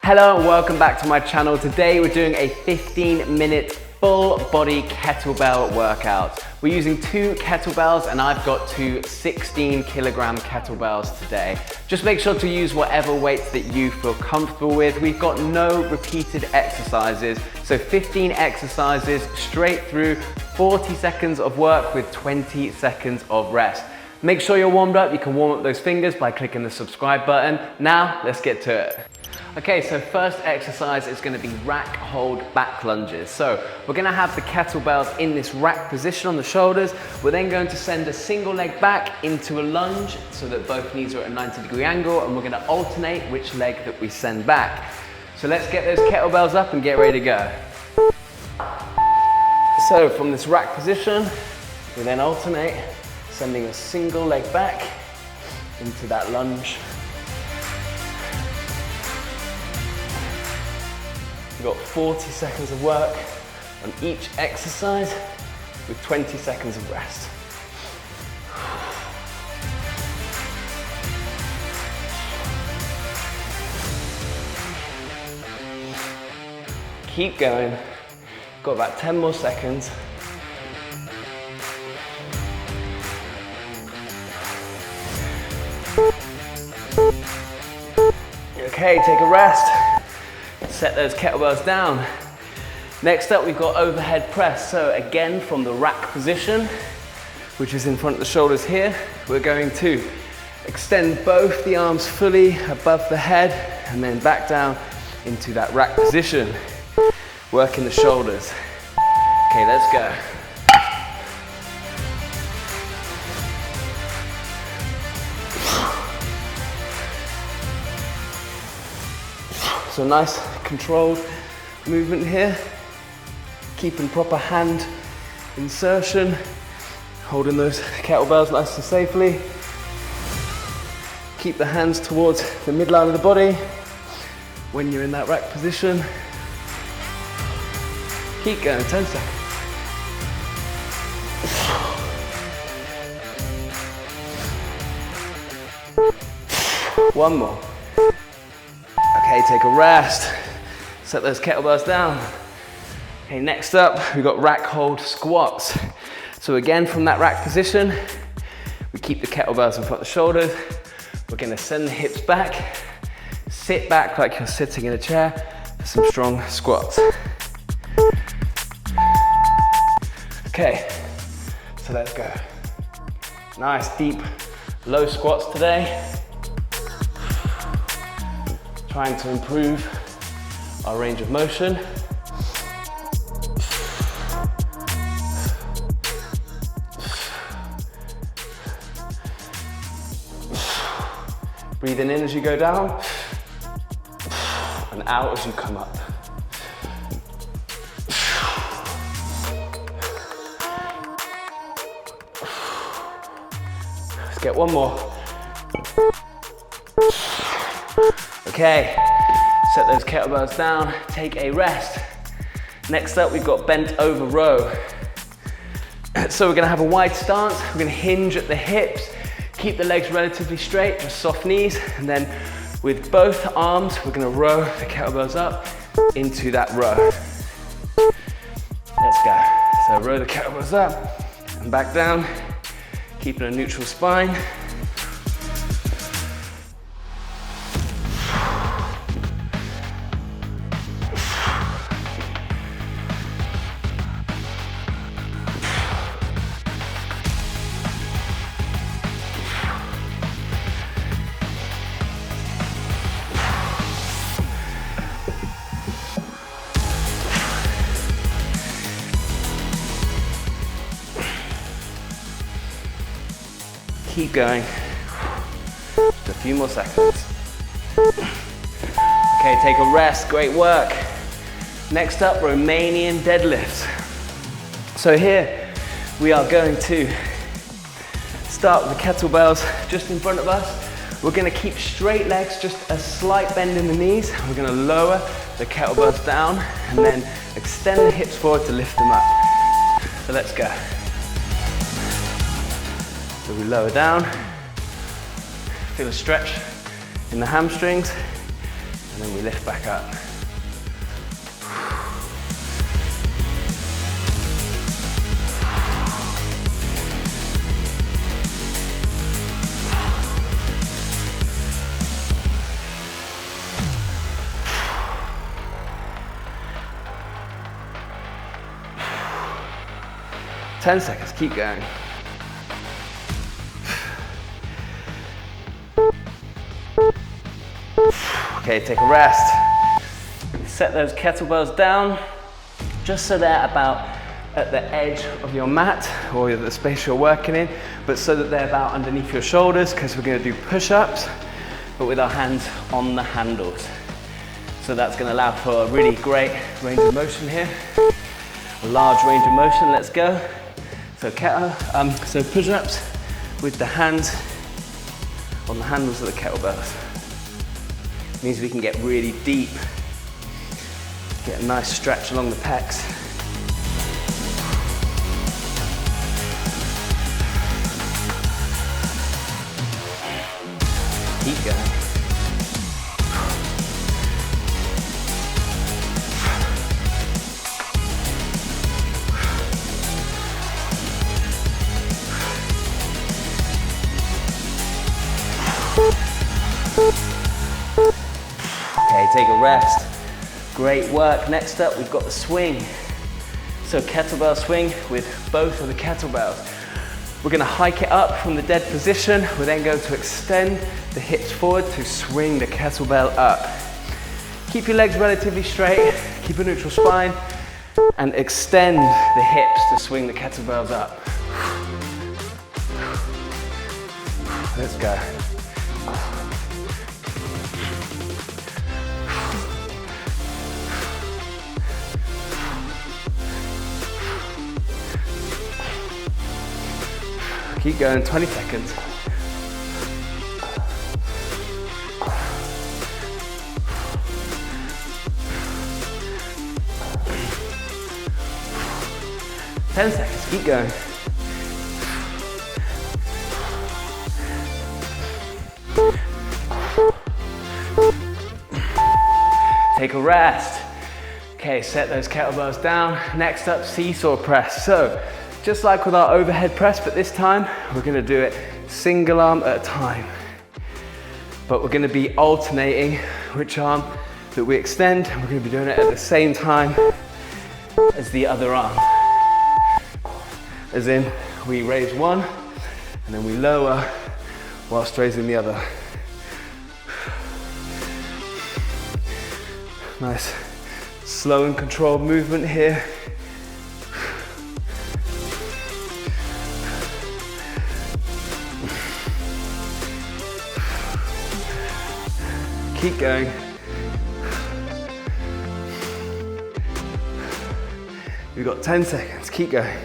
Hello and welcome back to my channel. Today we're doing a 15-minute full body kettlebell workout. We're using 2 kettlebells and I've got 2 16-kilogram kettlebells today. Just make sure to use whatever weights that you feel comfortable with. We've got no repeated exercises, so 15 exercises straight through, 40 seconds of work with 20 seconds of rest. Make sure you're warmed up. You can warm up those fingers by clicking the subscribe button. Now, let's get to it. Okay, so first exercise is going to be rack hold back lunges. So we're going to have the kettlebells in this rack position on the shoulders. We're then going to send a single leg back into a lunge so that both knees are at a 90-degree angle, and we're going to alternate which leg that we send back. So let's get those kettlebells up and get ready to go. So from this rack position, we then alternate, sending a single leg back into that lunge. We've got 40 seconds of work on each exercise with 20 seconds of rest. Keep going. Got about 10 more seconds. Okay, take a rest. Set those kettlebells down. Next up, we've got overhead press. So again, from the rack position, which is in front of the shoulders here, we're going to extend both the arms fully above the head and then back down into that rack position. Working the shoulders. Okay, let's go. So nice controlled movement here, keeping proper hand insertion, holding those kettlebells nice and safely. Keep the hands towards the midline of the body when you're in that rack position. Keep going, 10 seconds. One more. Okay, take a rest. Set those kettlebells down. Okay, next up, we've got rack hold squats. So again, from that rack position, we keep the kettlebells in front of the shoulders. We're gonna send the hips back, sit back like you're sitting in a chair for some strong squats. Okay, so let's go. Nice, deep, low squats today. Trying to improve our range of motion. Breathing in as you go down and out as you come up. Let's get one more. Okay, set those kettlebells down, take a rest. Next up, we've got bent over row. So we're gonna have a wide stance, we're gonna hinge at the hips, keep the legs relatively straight, just soft knees, and then with both arms, we're gonna row the kettlebells up into that row. Let's go. So row the kettlebells up and back down, keeping a neutral spine. Keep going. Just a few more seconds. Okay, take a rest. Great work. Next up, Romanian deadlifts. So here we are going to start with the kettlebells just in front of us. We're going to keep straight legs, just a slight bend in the knees. We're going to lower the kettlebells down and then extend the hips forward to lift them up. So let's go. So we lower down, feel a stretch in the hamstrings, and then we lift back up. 10 seconds, keep going. Okay, take a rest. Set those kettlebells down just so they're about at the edge of your mat or the space you're working in, but so that they're about underneath your shoulders, because we're going to do push-ups, but with our hands on the handles. So that's going to allow for a really great range of motion here. A large range of motion, let's go. So so push-ups with the hands on the handles of the kettlebells. Means we can get really deep, get a nice stretch along the pecs. Keep going. Okay, take a rest. Great work. Next up, we've got the swing. So kettlebell swing with both of the kettlebells. We're going to hike it up from the dead position. We're then going to extend the hips forward to swing the kettlebell up. Keep your legs relatively straight, keep a neutral spine, and extend the hips to swing the kettlebells up. Let's go. Keep going, 20 seconds. Ten seconds, keep going. Take a rest. Okay, set those kettlebells down. Next up, seesaw press. So, just like with our overhead press, but this time we're going to do it single arm at a time. But we're going to be alternating which arm that we extend, and we're going to be doing it at the same time as the other arm. As in, we raise one and then we lower whilst raising the other. Nice, slow and controlled movement here. Keep going. We've got 10 seconds, keep going.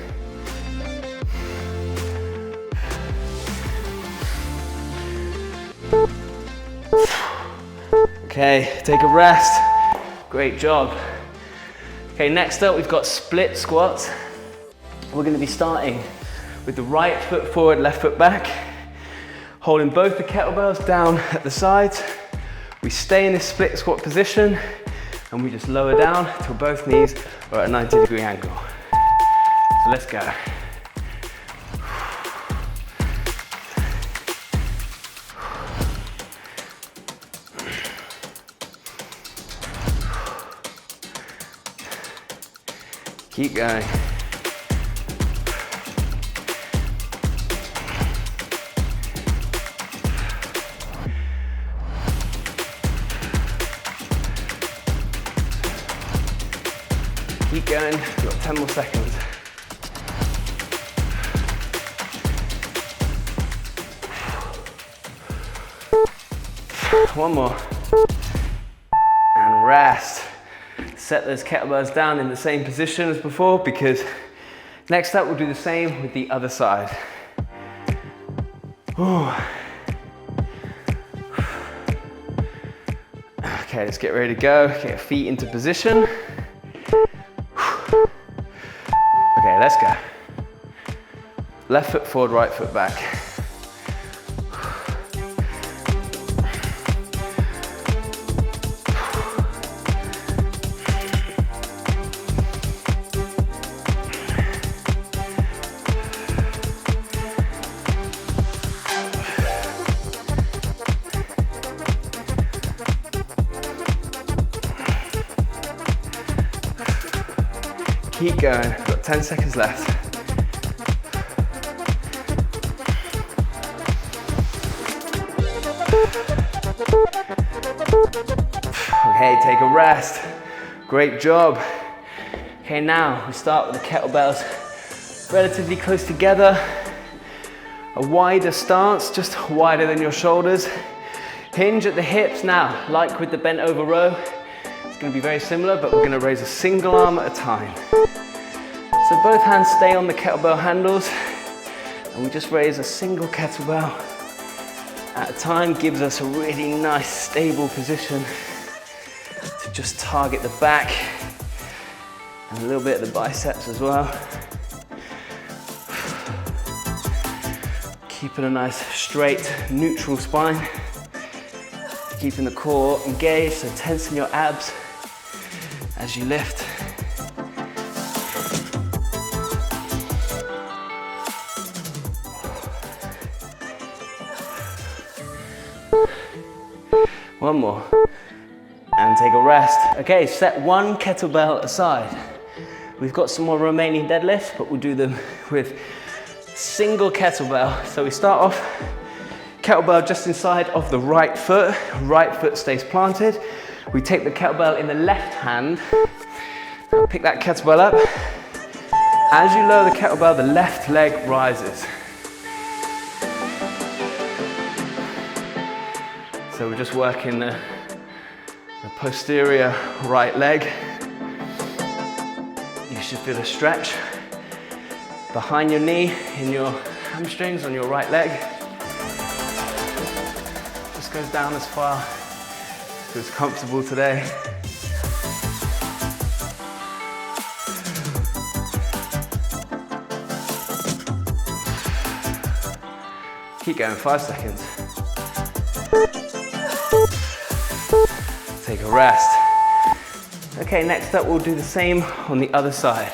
Okay, take a rest. Great job. Okay, next up we've got split squats. We're going to be starting with the right foot forward, left foot back, holding both the kettlebells down at the sides. We stay in this split squat position and we just lower down till both knees are at a 90-degree angle. So let's go. Keep going. Keep going, we've got 10 more seconds. One more. And rest. Set those kettlebells down in the same position as before, because next up we'll do the same with the other side. Ooh. Okay, let's get ready to go. Get your feet into position. Okay, let's go. Left foot forward, right foot back. Keep going, got 10 seconds left. Okay, take a rest. Great job. Okay, now we start with the kettlebells relatively close together. A wider stance, just wider than your shoulders. Hinge at the hips now, like with the bent over row. It's going to be very similar, but we're going to raise a single arm at a time. So both hands stay on the kettlebell handles, and we just raise a single kettlebell at a time. Gives us a really nice stable position to just target the back and a little bit of the biceps as well. Keeping a nice straight neutral spine, keeping the core engaged, so tension your abs as you lift. One more, and take a rest. Okay, set one kettlebell aside. We've got some more Romanian deadlifts, but we'll do them with single kettlebell. So we start off, kettlebell just inside of the right foot stays planted. We take the kettlebell in the left hand, pick that kettlebell up. As you lower the kettlebell, the left leg rises. So we're just working the posterior right leg. You should feel a stretch behind your knee, in your hamstrings on your right leg. Just goes down as far as it's comfortable today. Keep going, 5 seconds. Take a rest. Okay, next up we'll do the same on the other side.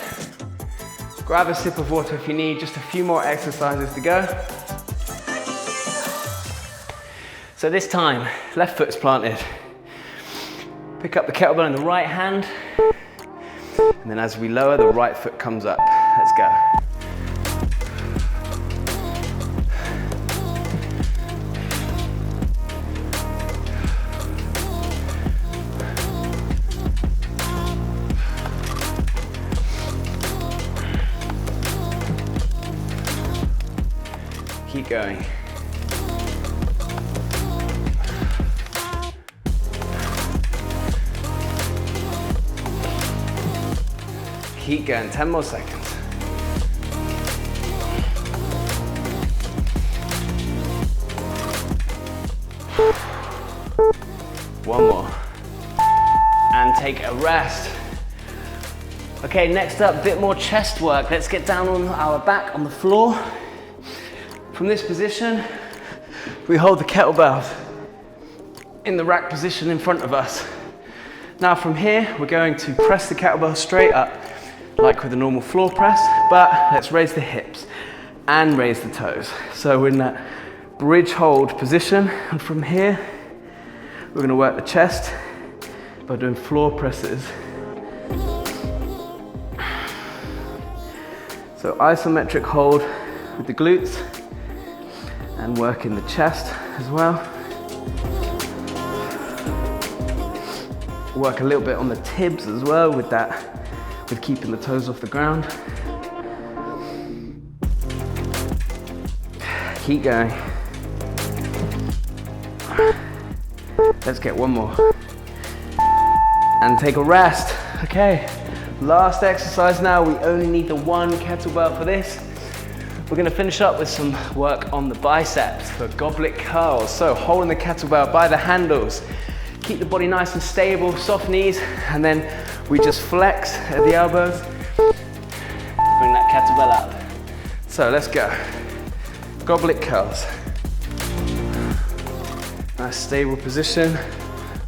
Grab a sip of water if you need, just a few more exercises to go. So this time, left foot's planted. Pick up the kettlebell in the right hand, and then as we lower, the right foot comes up. Let's go. Keep going. Keep going, 10 more seconds. One more. And take a rest. Okay, next up, a bit more chest work. Let's get down on our back on the floor. From this position, we hold the kettlebells in the rack position in front of us. Now from here, we're going to press the kettlebell straight up, like with a normal floor press, but let's raise the hips and raise the toes. So we're in that bridge hold position, and from here, we're gonna work the chest by doing floor presses. So isometric hold with the glutes, and working the chest as well. Work a little bit on the tibs as well with that, with keeping the toes off the ground. Keep going. Let's get one more. And take a rest. Okay, last exercise now. We only need the one kettlebell for this. We're gonna finish up with some work on the biceps for goblet curls. So holding the kettlebell by the handles, keep the body nice and stable, soft knees, and then we just flex at the elbows, bring that kettlebell up. So let's go. Goblet curls. Nice stable position,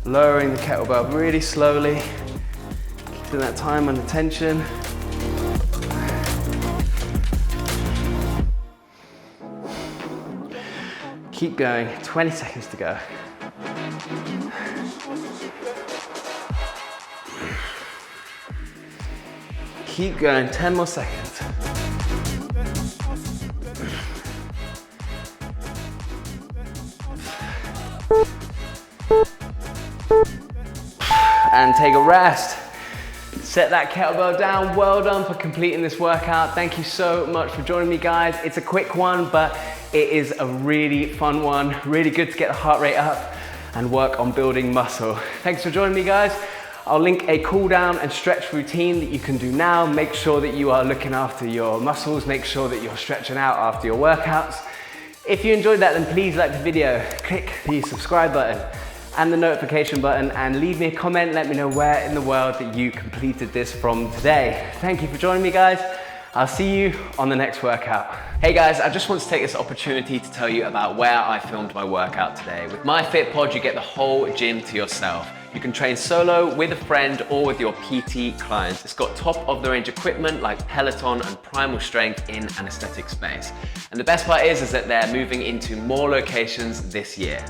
lowering the kettlebell really slowly, keeping that time under tension. Keep going, 20 seconds to go. Keep going, 10 more seconds. And take a rest. Set that kettlebell down. Well done for completing this workout. Thank you so much for joining me, guys. It's a quick one, but it is a really fun one. Really good to get the heart rate up and work on building muscle. Thanks for joining me, guys. I'll link a cool down and stretch routine that you can do now. Make sure that you are looking after your muscles. Make sure that you're stretching out after your workouts. If you enjoyed that, then please like the video, click the subscribe button and the notification button, and leave me a comment. Let me know where in the world that you completed this from today. Thank you for joining me, guys. I'll see you on the next workout. Hey guys, I just want to take this opportunity to tell you about where I filmed my workout today. With MyFitPod, you get the whole gym to yourself. You can train solo, with a friend, or with your PT clients. It's got top of the range equipment like Peloton and Primal Strength in an aesthetic space. And the best part is that they're moving into more locations this year.